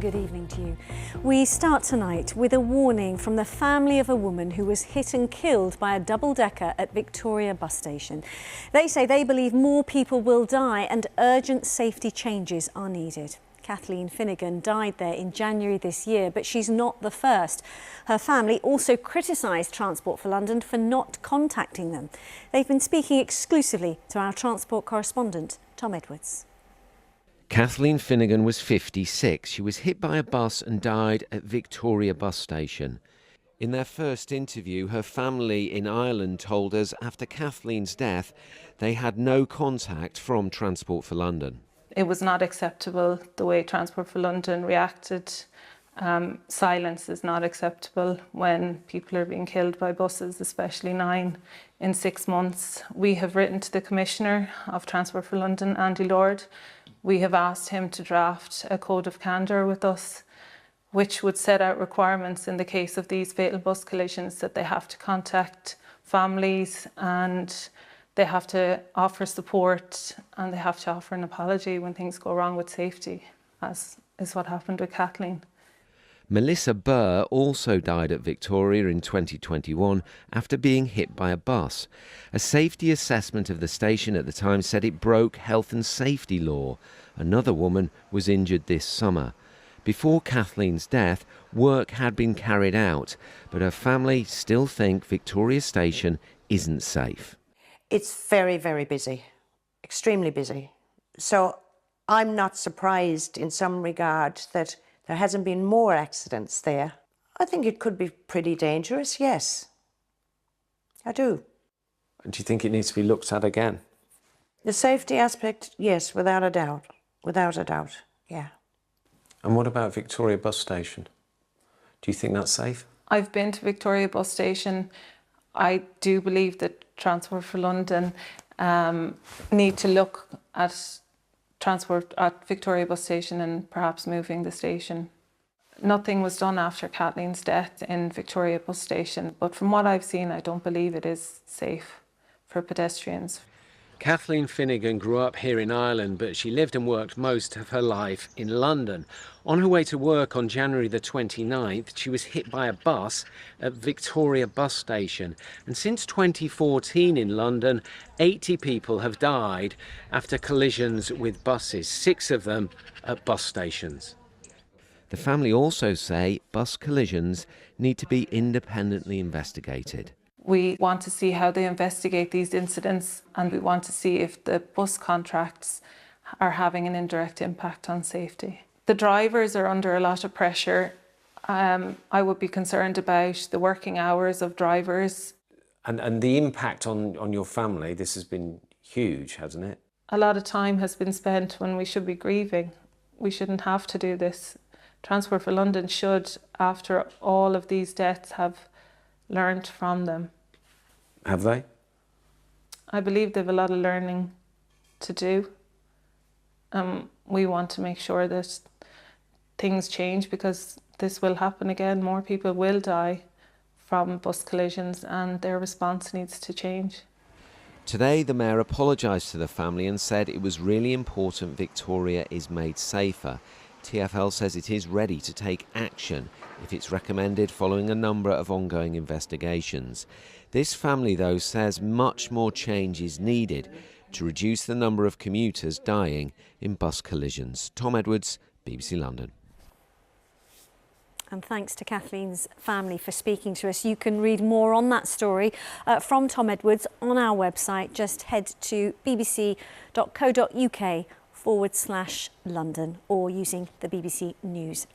Good evening to you. We start tonight with a warning from the family of a woman who was hit and killed by a double-decker at Victoria bus station. They say they believe more people will die and urgent safety changes are needed. Kathleen Finnegan died there in January this year, but she's not the first. Her family also criticised Transport for London for not contacting them. They've been speaking exclusively to our transport correspondent, Tom Edwards. Kathleen Finnegan was 56. She was hit by a bus and died at Victoria bus station. In their first interview, her family in Ireland told us after Kathleen's death, they had no contact from Transport for London. It was not acceptable the way Transport for London reacted. Silence is not acceptable when people are being killed by buses, especially 9 in 6 months. We have written to the Commissioner of Transport for London, Andy Lord. We have asked him to draft a code of candour with us, which would set out requirements in the case of these fatal bus collisions, that they have to contact families and they have to offer support and they have to offer an apology when things go wrong with safety, as is what happened with Kathleen. Melissa Burr also died at Victoria in 2021 after being hit by a bus. A safety assessment of the station at the time said it broke health and safety law. Another woman was injured this summer. Before Kathleen's death, work had been carried out, but her family still think Victoria Station isn't safe. It's very, very busy, extremely busy. So I'm not surprised in some regard that there hasn't been more accidents there. I think it could be pretty dangerous, yes. I do. And do you think it needs to be looked at again? The safety aspect, yes, without a doubt. Without a doubt, yeah. And what about Victoria bus station? Do you think that's safe? I've been to Victoria bus station. I do believe that Transport for London need to look at transport at Victoria bus station and perhaps moving the station. Nothing was done after Kathleen's death in Victoria bus station, but from what I've seen, I don't believe it is safe for pedestrians. Kathleen Finnegan grew up here in Ireland, but she lived and worked most of her life in London. On her way to work on January the 29th, she was hit by a bus at Victoria bus station. And since 2014 in London, 80 people have died after collisions with buses, 6 of them at bus stations. The family also say bus collisions need to be independently investigated. We want to see how they investigate these incidents, and we want to see if the bus contracts are having an indirect impact on safety. The drivers are under a lot of pressure. I would be concerned about the working hours of drivers. And the impact on your family, this has been huge, hasn't it? A lot of time has been spent when we should be grieving. We shouldn't have to do this. Transport for London should, after all of these deaths, have learned from them. Have they? I believe they have a lot of learning to do. We want to make sure that things change, because this will happen again. More people will die from bus collisions and their response needs to change. Today, the Mayor apologised to the family and said it was really important Victoria is made safer. TfL says it is ready to take action if it's recommended following a number of ongoing investigations. This family, though, says much more change is needed to reduce the number of commuters dying in bus collisions. Tom Edwards, BBC London. And thanks to Kathleen's family for speaking to us. You can read more on that story from Tom Edwards on our website. Just head to bbc.co.uk/London or using the BBC News